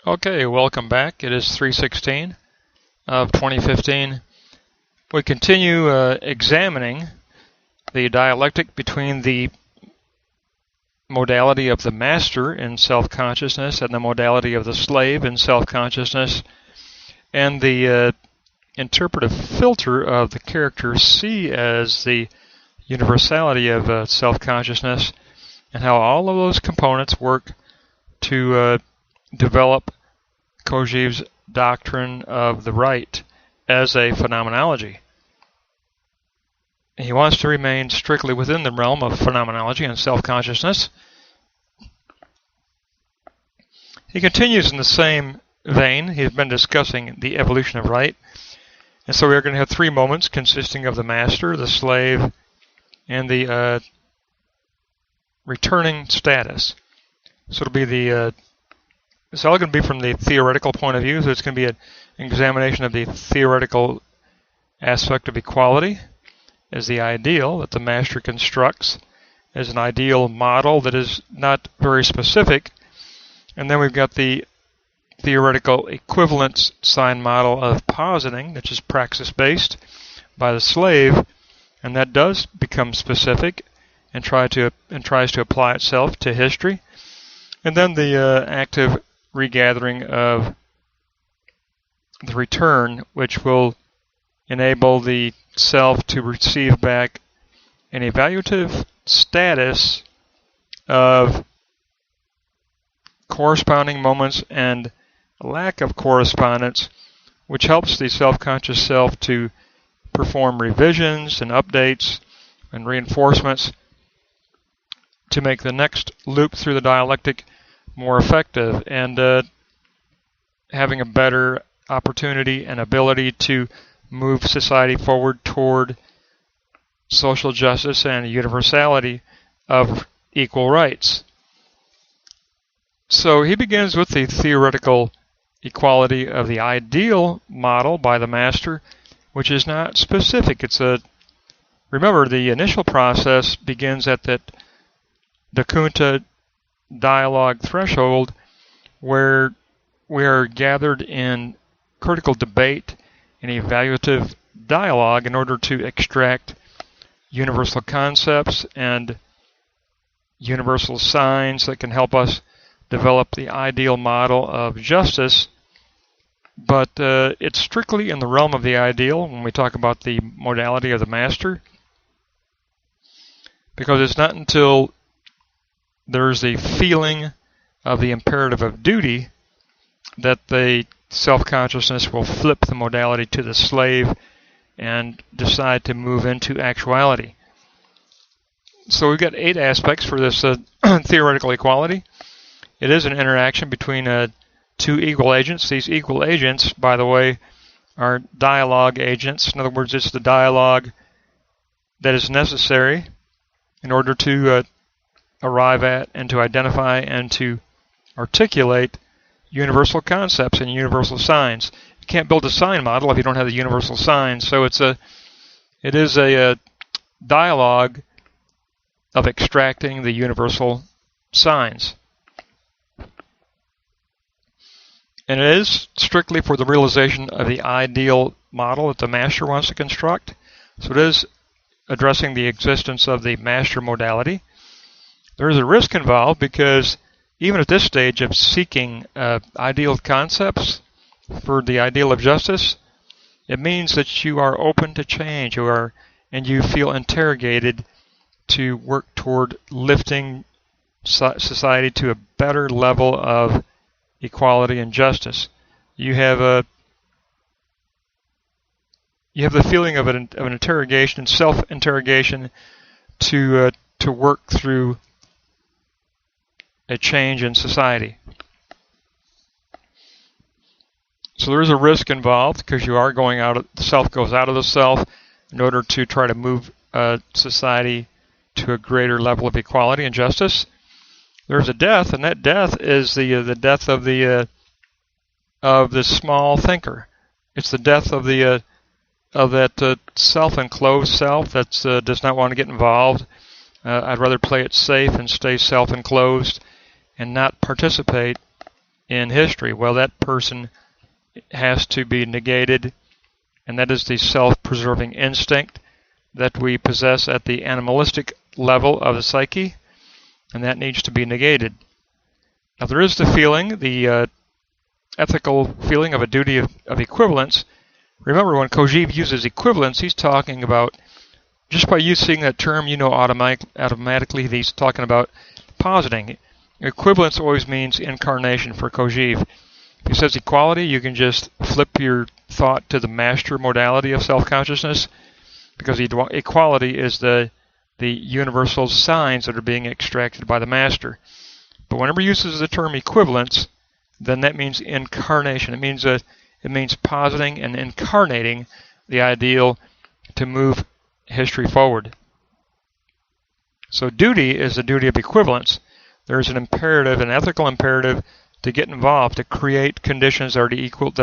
Okay, welcome back. It is 3/16 of 2015. We continue examining the dialectic between the modality of the master in self-consciousness and the modality of the slave in self-consciousness, and the interpretive filter of the character C as the universality of self-consciousness, and how all of those components work to develop Kojeve's doctrine of the right as a phenomenology. He wants to remain strictly within the realm of phenomenology and self-consciousness. He continues in the same vein. He's been discussing the evolution of right. And so we're going to have three moments consisting of the master, the slave, and the returning status. So it'll be it's all going to be from the theoretical point of view. So it's going to be an examination of the theoretical aspect of equality as the ideal that the master constructs as an ideal model that is not very specific. And then we've got the theoretical equivalence sign model of positing, which is praxis-based by the slave, and that does become specific and tries to apply itself to history. And then the active regathering of the return, which will enable the self to receive back an evaluative status of corresponding moments and lack of correspondence, which helps the self-conscious self to perform revisions and updates and reinforcements to make the next loop through the dialectic more effective, and having a better opportunity and ability to move society forward toward social justice and universality of equal rights. So he begins with the theoretical equality of the ideal model by the master, which is not specific. Remember, the initial process begins at that Dakunta dialogue threshold, where we are gathered in critical debate and evaluative dialogue in order to extract universal concepts and universal signs that can help us develop the ideal model of justice. But it's strictly in the realm of the ideal when we talk about the modality of the master, because it's not until there's the feeling of the imperative of duty that the self-consciousness will flip the modality to the slave and decide to move into actuality. So we've got 8 aspects for this theoretical equality. It is an interaction between two equal agents. These equal agents, by the way, are dialogue agents. In other words, it's the dialogue that is necessary in order to arrive at and to identify and to articulate universal concepts and universal signs. You can't build a sign model if you don't have the universal signs. So it is a dialogue of extracting the universal signs. And it is strictly for the realization of the ideal model that the master wants to construct. So it is addressing the existence of the master modality. There is a risk involved because even at this stage of seeking ideal concepts for the ideal of justice, it means that you are open to change, and you feel interrogated to work toward lifting society to a better level of equality and justice. You have the feeling of an interrogation, self-interrogation, to work through a change in society. So there is a risk involved because you are going out. The self goes out of the self in order to try to move society to a greater level of equality and justice. There's a death, and that death is the death of the small thinker. It's the death of that self-enclosed self that does not want to get involved. I'd rather play it safe and stay self-enclosed and not participate in history. Well, that person has to be negated, and that is the self-preserving instinct that we possess at the animalistic level of the psyche, and that needs to be negated. Now, there is the feeling, the ethical feeling of a duty of equivalence. Remember, when Kojeve uses equivalence, he's talking about, just by using that term, you know automatically he's talking about positing. Equivalence always means incarnation for Kojeve. If he says equality, you can just flip your thought to the master modality of self-consciousness, because equality is the universal signs that are being extracted by the master. But whenever he uses the term equivalence, then that means incarnation. It means positing and incarnating the ideal to move history forward. So duty is the duty of equivalence. There's an imperative, an ethical imperative, to get involved, to create conditions that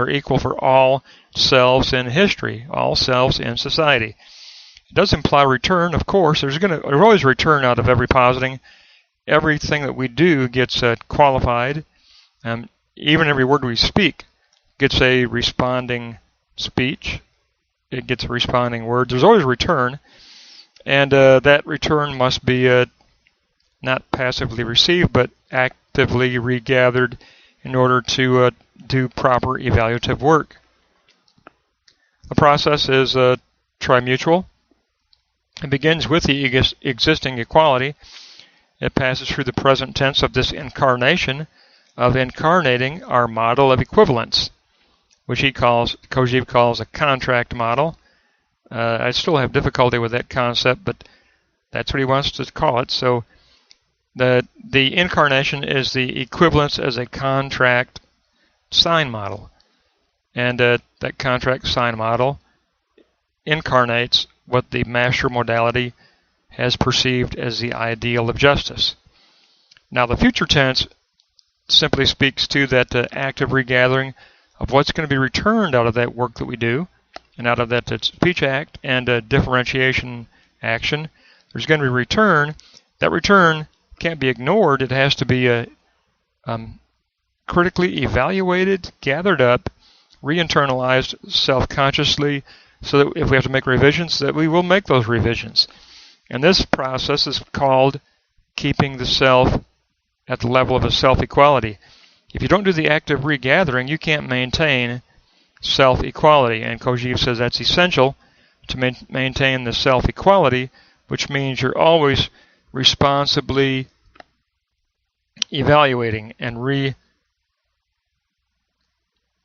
are equal for all selves in history, all selves in society. It does imply return, of course. There's always a return out of every positing. Everything that we do gets qualified. Even every word we speak gets a responding speech. It gets a responding word. There's always a return, and that return must be not passively received, but actively regathered in order to do proper evaluative work. The process is trimutual. It begins with the existing equality. It passes through the present tense of this incarnation, of incarnating our model of equivalence, which Kojeve calls a contract model. I still have difficulty with that concept, but that's what he wants to call it. So the incarnation is the equivalence as a contract sign model. And that contract sign model incarnates what the master modality has perceived as the ideal of justice. Now, the future tense simply speaks to that active regathering of what's going to be returned out of that work that we do, and out of that speech act and differentiation action. There's going to be return. That return can't be ignored. It has to be critically evaluated, gathered up, re-internalized self-consciously, so that if we have to make revisions, that we will make those revisions. And this process is called keeping the self at the level of a self-equality. If you don't do the active regathering, you can't maintain self-equality. And Kojeve says that's essential to maintain the self-equality, which means you're always responsibly evaluating and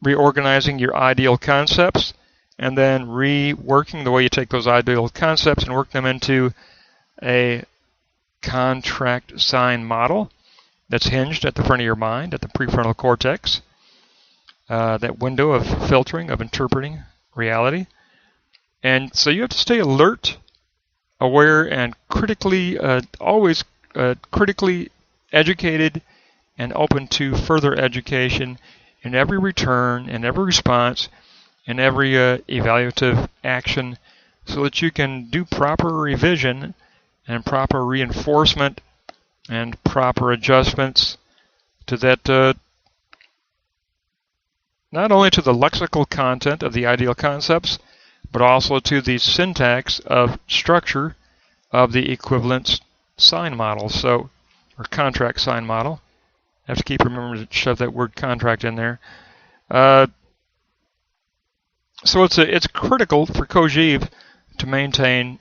reorganizing your ideal concepts, and then reworking the way you take those ideal concepts and work them into a contract sign model that's hinged at the front of your mind, at the prefrontal cortex, that window of filtering, of interpreting reality. And so you have to stay alert, aware, and always critically educated and open to further education in every return, in every response, in every evaluative action, so that you can do proper revision and proper reinforcement and proper adjustments to that, not only to the lexical content of the ideal concepts, but also to the syntax of structure of the equivalence sign model, or contract sign model. I have to keep remembering to shove that word contract in there. So it's critical for Kojeve to maintain,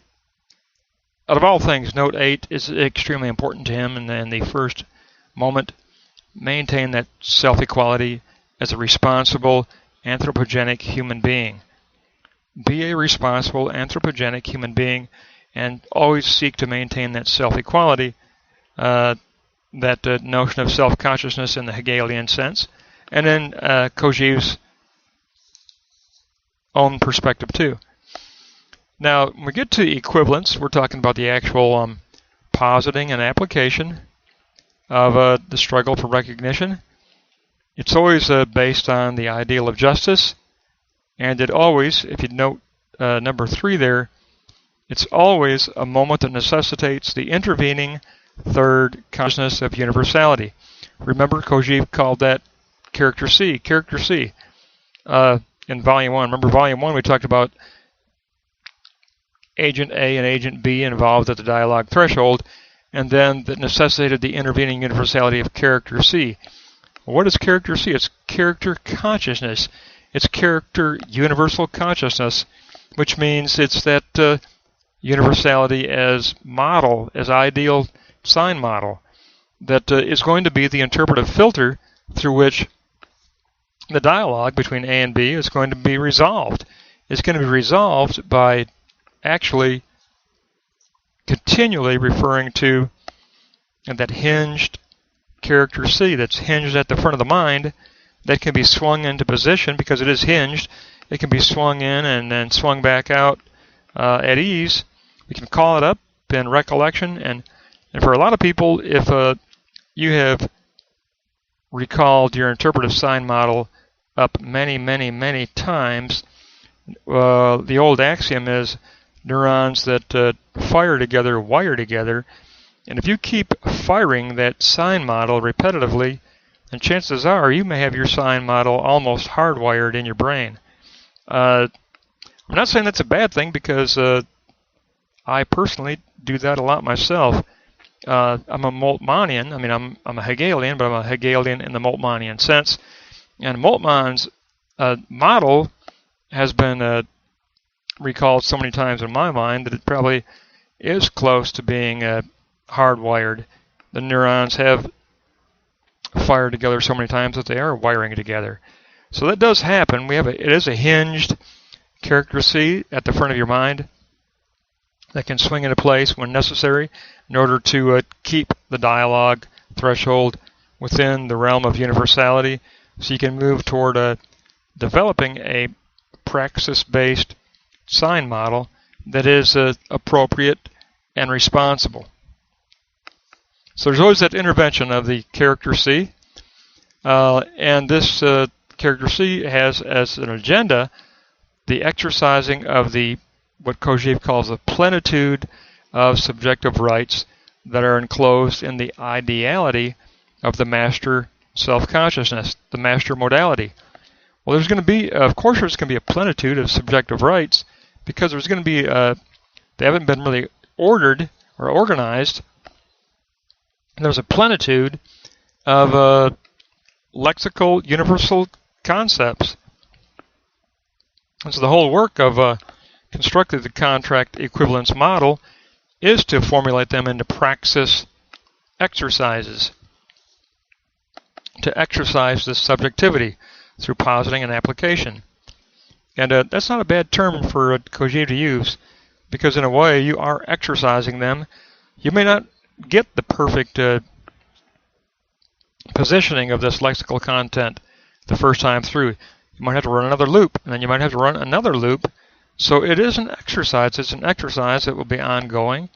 out of all things, note 8 is extremely important to him in the first moment. Maintain that self-equality as a responsible, anthropogenic human being. Be a responsible, anthropogenic human being, and always seek to maintain that self-equality, that notion of self-consciousness in the Hegelian sense, and in Kojeve's own perspective too. Now, when we get to equivalence, we're talking about the actual positing and application of the struggle for recognition. It's always based on the ideal of justice, and it always, if you note number 3 there, it's always a moment that necessitates the intervening third consciousness of universality. Remember, Kojeve called that character C, character C. In Volume 1. Remember Volume 1 we talked about Agent A and Agent B involved at the dialogue threshold, and then that necessitated the intervening universality of character C. What is character C? It's character consciousness. It's character universal consciousness, which means it's that universality as model, as ideal sign model, that is going to be the interpretive filter through which the dialogue between A and B is going to be resolved. It's going to be resolved by actually continually referring to that hinged character C that's hinged at the front of the mind, that can be swung into position because it is hinged. It can be swung in and then swung back out at ease. We can call it up in recollection, and for a lot of people, if you have recalled your interpretive sign model up many, many, many times, the old axiom is neurons that fire together wire together. And if you keep firing that sign model repetitively, then chances are you may have your sign model almost hardwired in your brain. I'm not saying that's a bad thing, because I personally do that a lot myself. I'm a Moltmannian. I mean, I'm a Hegelian, but I'm a Hegelian in the Moltmannian sense. And Moltmann's model has been recalled so many times in my mind that it probably is close to being hardwired. The neurons have fired together so many times that they are wiring together. So that does happen. It is a hinged character C at the front of your mind that can swing into place when necessary in order to keep the dialogue threshold within the realm of universality, so you can move toward developing a praxis-based sign model that is appropriate and responsible. So there's always that intervention of the character C, and this character C has as an agenda the exercising of what Kojeve calls the plenitude of subjective rights that are enclosed in the ideality of the master self-consciousness, the master modality. Well, there's going to be, of course, there's going to be a plenitude of subjective rights, because there's going to be, they haven't been really ordered or organized. There's a plenitude of lexical universal concepts. And so the whole work of constructing the contract equivalence model is to formulate them into praxis exercises, to exercise this subjectivity through positing and application. And that's not a bad term for Kojeve to use, because in a way you are exercising them. You may not get the perfect positioning of this lexical content the first time through. You might have to run another loop, and then you might have to run another loop. So it is an exercise. It's an exercise that will be ongoing,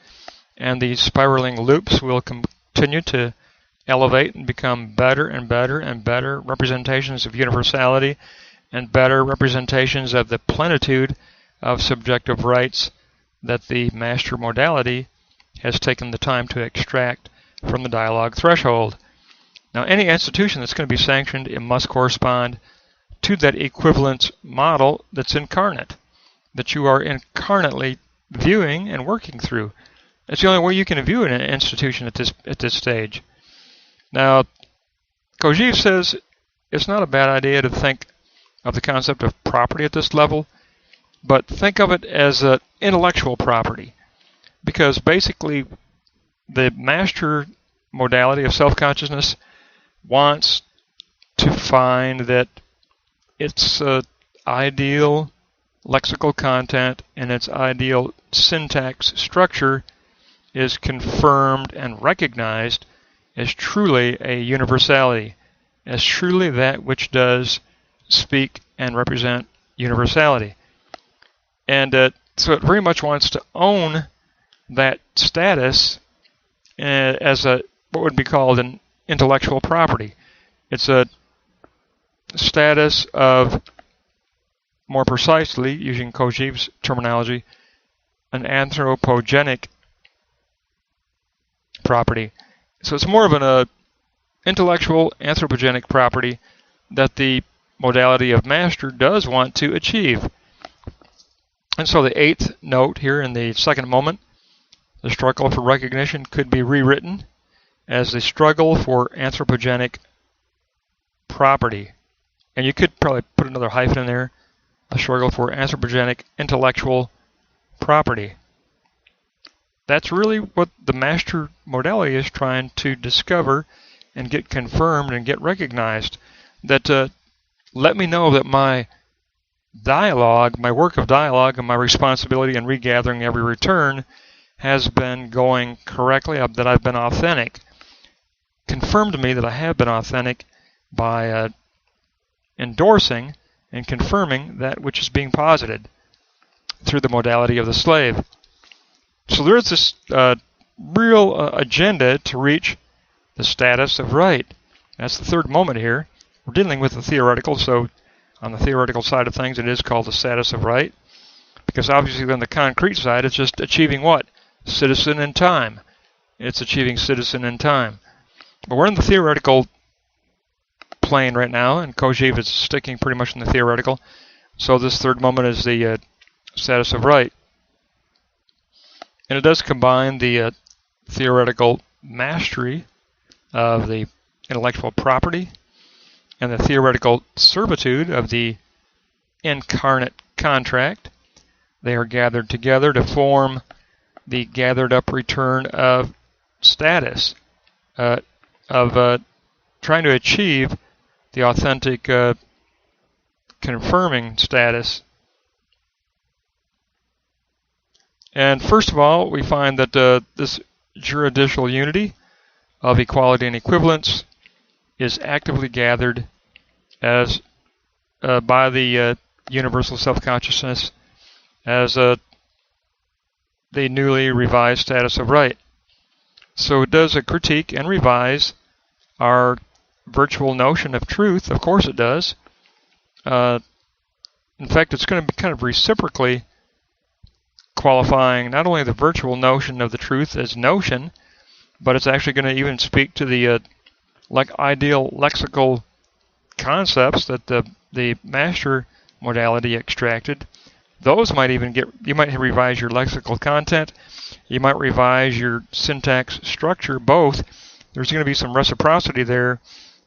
and these spiraling loops will continue to elevate and become better and better and better representations of universality and better representations of the plenitude of subjective rights that the master modality has taken the time to extract from the dialogue threshold. Now, any institution that's going to be sanctioned, it must correspond to that equivalence model that's incarnate, that you are incarnately viewing and working through. It's the only way you can view an institution at this stage. Now, Kojeve says it's not a bad idea to think of the concept of property at this level, but think of it as an intellectual property, because basically the master modality of self-consciousness wants to find that its ideal lexical content and its ideal syntax structure is confirmed and recognized as truly a universality, as truly that which does speak and represent universality. And so it very much wants to own that status as what would be called an intellectual property. It's a status of, more precisely, using Kojeve's terminology, an anthropogenic property. So it's more of an intellectual anthropogenic property that the modality of master does want to achieve. And so the eighth note here in the second moment, the struggle for recognition, could be rewritten as the struggle for anthropogenic property. And you could probably put another hyphen in there, a struggle for anthropogenic intellectual property. That's really what the master modality is trying to discover and get confirmed and get recognized. That let me know that my dialogue, my work of dialogue, and my responsibility in regathering every return has been going correctly, that I've been authentic. Confirm to me that I have been authentic by endorsing and confirming that which is being posited through the modality of the slave. So there's this real agenda to reach the status of right. That's the third moment here. We're dealing with the theoretical, so on the theoretical side of things, it is called the status of right. Because obviously on the concrete side, it's just achieving what? Citizen in time. It's achieving citizen in time. But we're in the theoretical plane right now, and Kojeve is sticking pretty much in the theoretical. So this third moment is the status of right. And it does combine the theoretical mastery of the intellectual property and the theoretical servitude of the incarnate contract. They are gathered together to form the gathered up return of status, of trying to achieve the authentic confirming status. And first of all, we find that this juridical unity of equality and equivalence is actively gathered as by the universal self-consciousness as the newly revised status of right. So it does critique and revise our virtual notion of truth. Of course it does. In fact, it's going to be kind of reciprocally qualifying not only the virtual notion of the truth as notion, but it's actually going to even speak to the ideal lexical concepts that the master modality extracted. Those might even you might revise your lexical content, you might revise your syntax structure, both. There's going to be some reciprocity there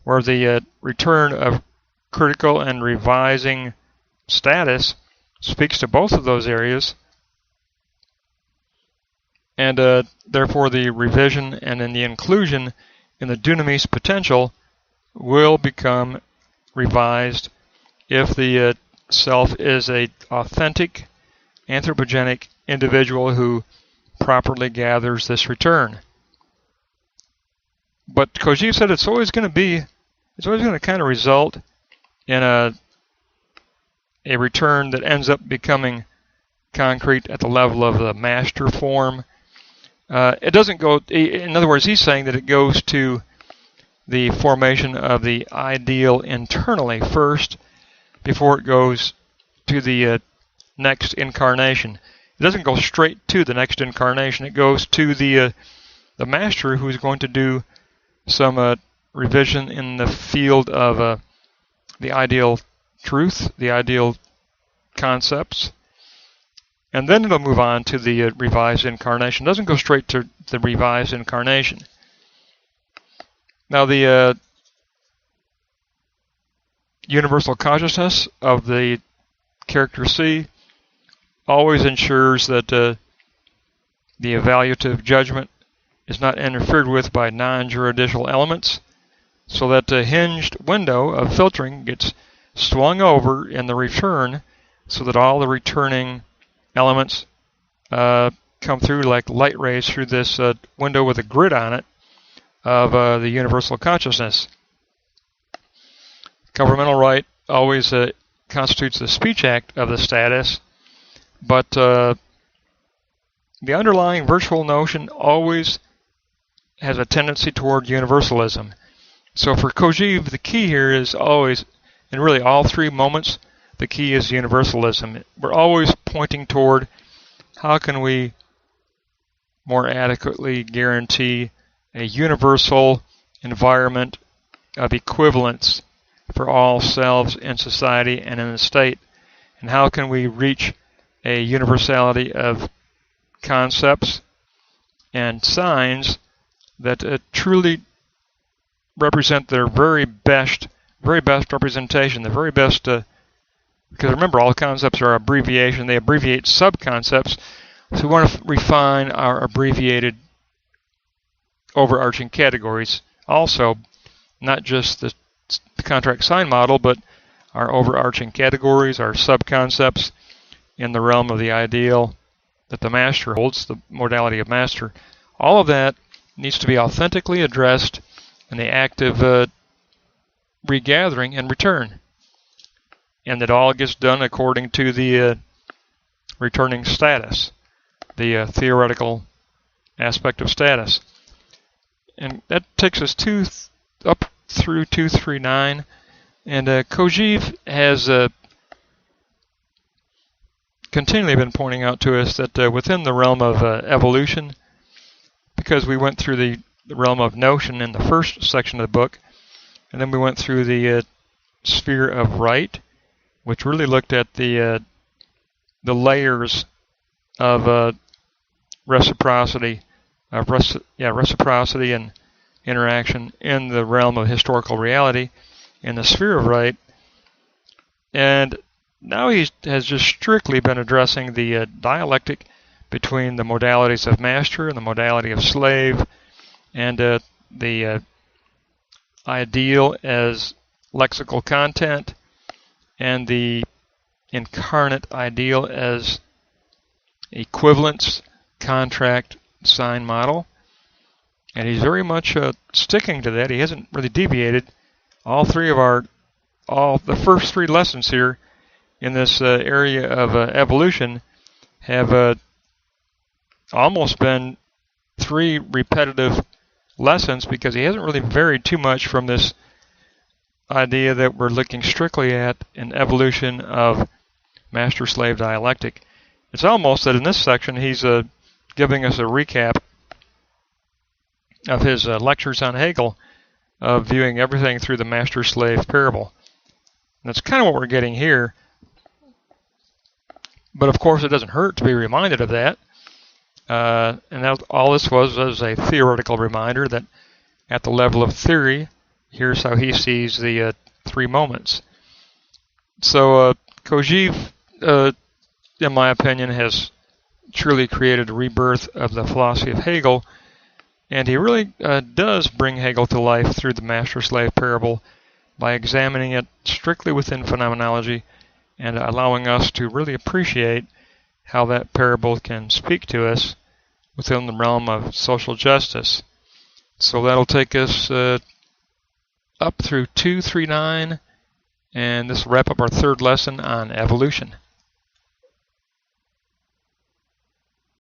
where the return of critical and revising status speaks to both of those areas. And therefore the revision and then the inclusion in the dunamis potential will become revised if the self is an authentic anthropogenic individual who properly gathers this return. But Kojeve said it's always going to kind of result in a return that ends up becoming concrete at the level of the master form. It doesn't go, in other words, he's saying that it goes to the formation of the ideal internally first before it goes to the next incarnation. It doesn't go straight to the next incarnation. It goes to the master who's going to do some revision in the field of the ideal truth, the ideal concepts. And then it'll move on to the revised incarnation. It doesn't go straight to the revised incarnation. Now the universal consciousness of the character C always ensures that the evaluative judgment is not interfered with by non-juridical elements, so that the hinged window of filtering gets swung over in the return so that all the returning elements come through like light rays through this window with a grid on it of the universal consciousness. Governmental right always constitutes the speech act of the status, but the underlying virtual notion always has a tendency toward universalism. So for Kojeve, the key here is always, in really all three moments, the key is universalism. We're always pointing toward how can we more adequately guarantee a universal environment of equivalence for all selves in society and in the state? And how can we reach a universality of concepts and signs that truly represent their very best representation, the very best, because remember, all concepts are abbreviation. They abbreviate sub-concepts. So we want to refine our abbreviated overarching categories also, not just the contract sign model, but our overarching categories, our sub-concepts in the realm of the ideal that the master holds, the modality of master. All of that needs to be authentically addressed in the active regathering and return. And that all gets done according to the returning status, the theoretical aspect of status. And that takes us up through 239. And Kojeve has continually been pointing out to us that within the realm of evolution, because we went through the realm of notion in the first section of the book, and then we went through the sphere of right, which really looked at the layers of reciprocity, reciprocity and interaction in the realm of historical reality, in the sphere of right. And now he has just strictly been addressing the dialectic between the modalities of master and the modality of slave, and the ideal as lexical content, and the incarnate ideal as equivalence contract sign model. And he's very much sticking to that. He hasn't really deviated. All the first three lessons here in this area of evolution have almost been three repetitive lessons, because he hasn't really varied too much from this idea that we're looking strictly at an evolution of master-slave dialectic. It's almost that in this section he's giving us a recap of his lectures on Hegel, of viewing everything through the master-slave parable. And that's kind of what we're getting here. But of course it doesn't hurt to be reminded of that. And all this was a theoretical reminder that at the level of theory, here's how he sees the three moments. So Kojeve, in my opinion, has truly created a rebirth of the philosophy of Hegel, and he really does bring Hegel to life through the master-slave parable by examining it strictly within phenomenology and allowing us to really appreciate how that parable can speak to us within the realm of social justice. So that'll take us up through 239, and this will wrap up our third lesson on evolution.